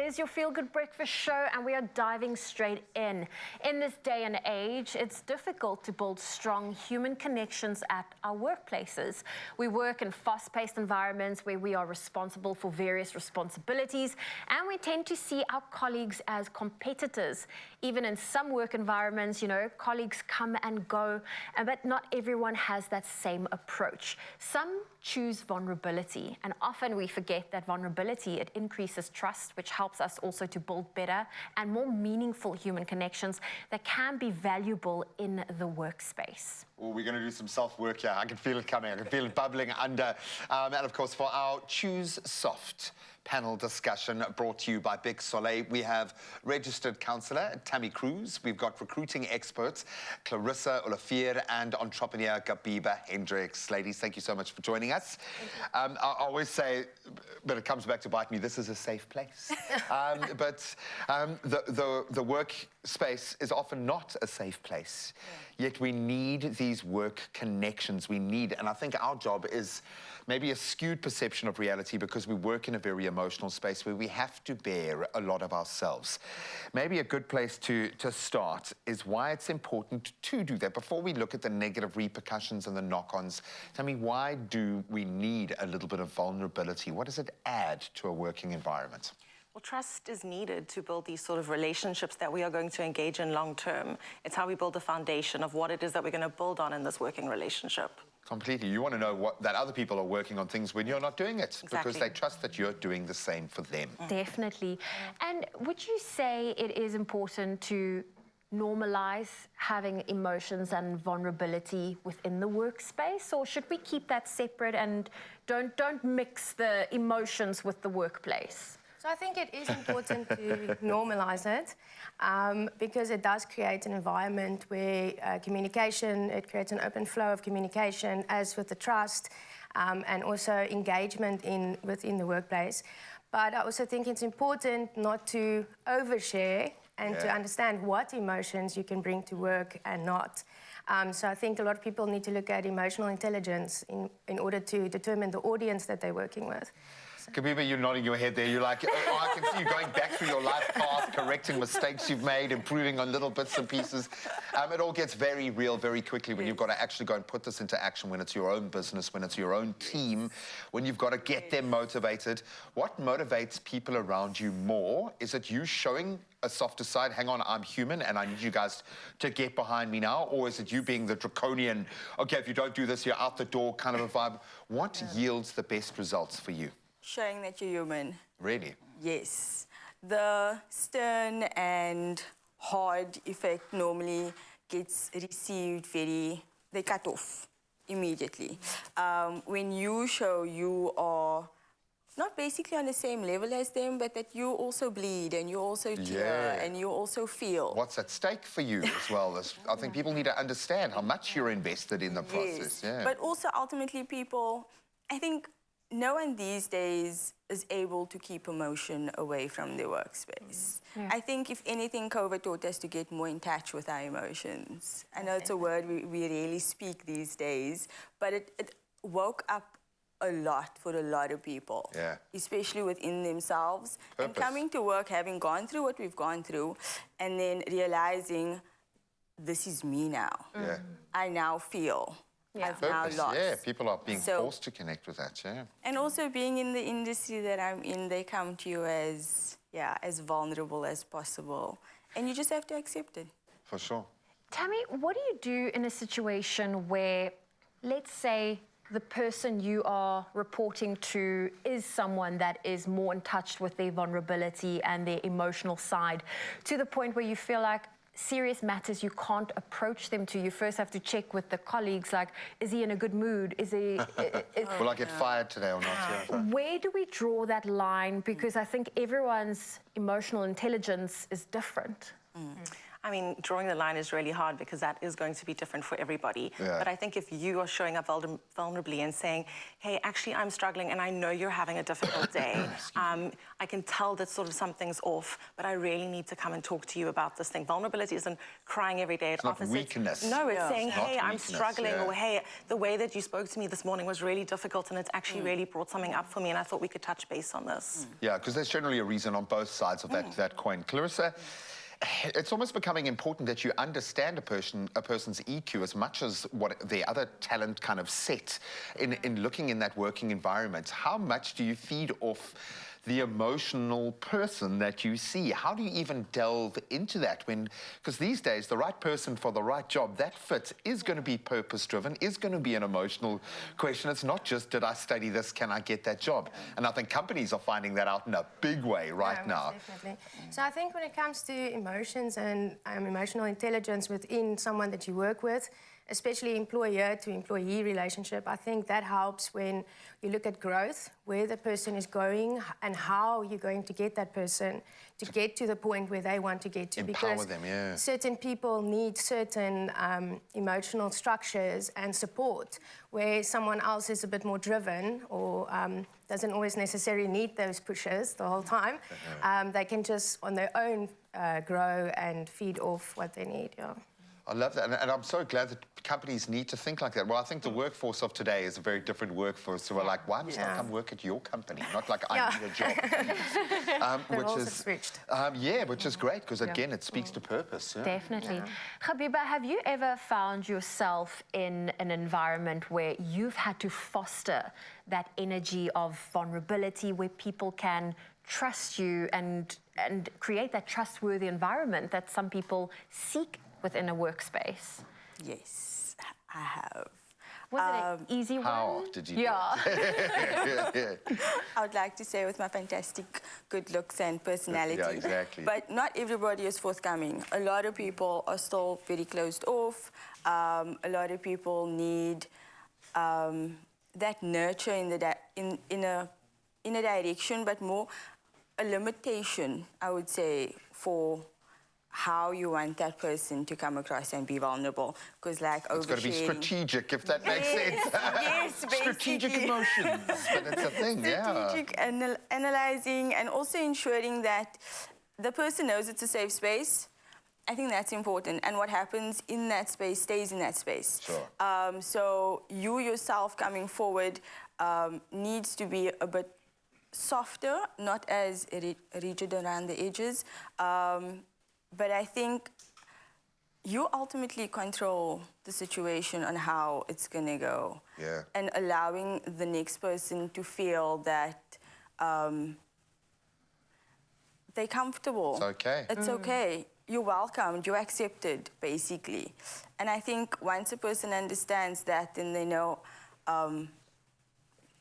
is your Feel Good Breakfast show, and we are diving straight in. In this day and age, it's difficult to build strong human connections at our workplaces. We work in fast-paced environments where we are responsible for various responsibilities, and we tend to see our colleagues as competitors. Even in some work environments, colleagues come and go, but not everyone has that same approach. Some choose vulnerability, and often we forget that vulnerability, it increases trust, which helps us also to build better and more meaningful human connections that can be valuable in the workspace. Well, we're going to do some self-work here. I can feel it coming. I can feel it bubbling under. And of course, for our Choose Soft panel discussion brought to you by BIC Soleil, we have registered counsellor Tammy Cruz. We've got recruiting experts Clarissa Olivier and entrepreneur Gabiba Hendricks. Ladies, thank you so much for joining us. I always say, but it comes back to bite me, this is a safe place. But the workspace is often not a safe place. Yet we need these work connections. And I think our job is maybe a skewed perception of reality because we work in a very emotional space where we have to bear a lot of ourselves. Maybe a good place to start is why it's important to do that. Before we look at the negative repercussions and the knock-ons, tell me, why do we need a little bit of vulnerability? What does it add to a working environment? Well, trust is needed to build these sort of relationships that we are going to engage in long term. It's how we build the foundation of what it is that we're going to build on in this working relationship. Completely. You want to know that other people are working on things when you're not doing it. Exactly. Because they trust that you're doing the same for them. Definitely. And would you say it is important to normalize having emotions and vulnerability within the workspace, or should we keep that separate and don't mix the emotions with the workplace? So I think it is important to normalize it because it does create an environment where it creates an open flow of communication, as with the trust and also engagement within the workplace. But I also think it's important not to overshare and to understand what emotions you can bring to work and not. So I think a lot of people need to look at emotional intelligence in order to determine the audience that they're working with. Gabiba, you're nodding your head there. You're like, oh, I can see you going back through your life path, correcting mistakes you've made, improving on little bits and pieces. It all gets very real very quickly when you've got to actually go and put this into action, when it's your own business, when it's your own team, when you've got to get them motivated. What motivates people around you more? Is it you showing a softer side, hang on, I'm human and I need you guys to get behind me now? Or is it you being the draconian, okay, if you don't do this, you're out the door kind of a vibe? What yields the best results for you? Showing that you're human. Really? Yes. The stern and hard effect normally gets received they cut off immediately. When you show you are not basically on the same level as them, but that you also bleed and you also tear and you also feel. What's at stake for you as well? I think people need to understand how much you're invested in the process. Yeah. But also ultimately people, I think, no one these days is able to keep emotion away from their workspace. Yeah. I think, if anything, COVID taught us to get more in touch with our emotions. I know it's a word we rarely speak these days, but it woke up a lot for a lot of people, especially within themselves. Purpose. And coming to work, having gone through what we've gone through, and then realizing, this is me now. I now feel. I've now lost. Yeah, people are being forced to connect with that, And also being in the industry that I'm in, they come to you as vulnerable as possible. And you just have to accept it. For sure. Tammy, what do you do in a situation where, let's say, the person you are reporting to is someone that is more in touch with their vulnerability and their emotional side, to the point where you feel like serious matters you can't approach them to? You first have to check with the colleagues, like, is he in a good mood? Is he... Will I get fired today or not? Where do we draw that line? Because I think everyone's emotional intelligence is different. I mean, drawing the line is really hard because that is going to be different for everybody. Yeah. But I think if you are showing up vulnerably and saying, hey, actually, I'm struggling and I know you're having a difficult day. I can tell that sort of something's off, but I really need to come and talk to you about this thing. Vulnerability isn't crying every day at not office. weakness. No, it's saying, It's not hey, I'm weakness, struggling, yeah. or hey, the way that you spoke to me this morning was really difficult and it's actually really brought something up for me and I thought we could touch base on this. Yeah, because there's generally a reason on both sides of that coin. Clarissa, it's almost becoming important that you understand a person's EQ as much as what their other talent kind of set in looking in that working environment. How much do you feed off the emotional person that you see? How do you even delve into that because these days, the right person for the right job, that fit is going to be purpose-driven, is going to be an emotional question. It's not just, did I study this, can I get that job? And I think companies are finding that out in a big way right now. Definitely. So I think when it comes to emotions and emotional intelligence within someone that you work with, especially employer to employee relationship, I think that helps when you look at growth, where the person is going and how you're going to get that person to get to the point where they want to get to. Empower because them, yeah. certain people need certain emotional structures and support, where someone else is a bit more driven or doesn't always necessarily need those pushes the whole time. They can just on their own grow and feed off what they need. Yeah. I love that, and I'm so glad that companies need to think like that. Well, I think the workforce of today is a very different workforce. So we're like, why must I come work at your company? Not like I need a job. The which roles is have switched. which is great because again, it speaks to purpose. Yeah. Definitely. Habiba, have you ever found yourself in an environment where you've had to foster that energy of vulnerability, where people can trust you and create that trustworthy environment that some people seek within a workspace? Yes, I have. Was it an easy one? How did you do it? I would like to say with my fantastic good looks and personality. Yeah, exactly. But not everybody is forthcoming. A lot of people are still very closed off. A lot of people need that nurture in a direction, but more a limitation, I would say, for how you want that person to come across and be vulnerable. Because like It's got to be strategic, if that makes sense. Yes, Strategic basically. emotions, but it's a thing, Strategic analyzing and also ensuring that the person knows it's a safe space. I think that's important. And what happens in that space stays in that space. Sure. So you yourself coming forward needs to be a bit softer, not as rigid around the edges. But I think you ultimately control the situation on how it's going to go. Yeah. And allowing the next person to feel that they're comfortable. It's okay. It's okay. You're welcomed, you're accepted, basically. And I think once a person understands that, then they know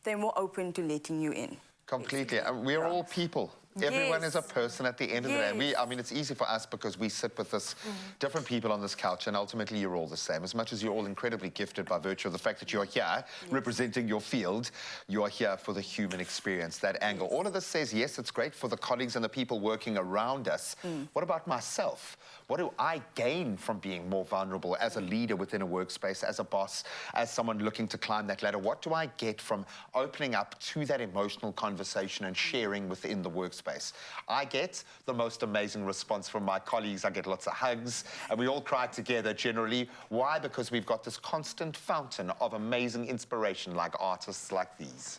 they're more open to letting you in. Completely. And we're all people. Everyone is a person at the end of the day. I mean, it's easy for us because we sit with this different people on this couch, and ultimately you're all the same. As much as you're all incredibly gifted by virtue of the fact that you're here representing your field, you are here for the human experience, that angle. All of this says, yes, it's great for the colleagues and the people working around us. What about myself? What do I gain from being more vulnerable as a leader within a workspace, as a boss, as someone looking to climb that ladder? What do I get from opening up to that emotional conversation and sharing within the workspace? I get the most amazing response from my colleagues. I get lots of hugs, and we all cry together generally. Why? Because we've got this constant fountain of amazing inspiration like artists like these.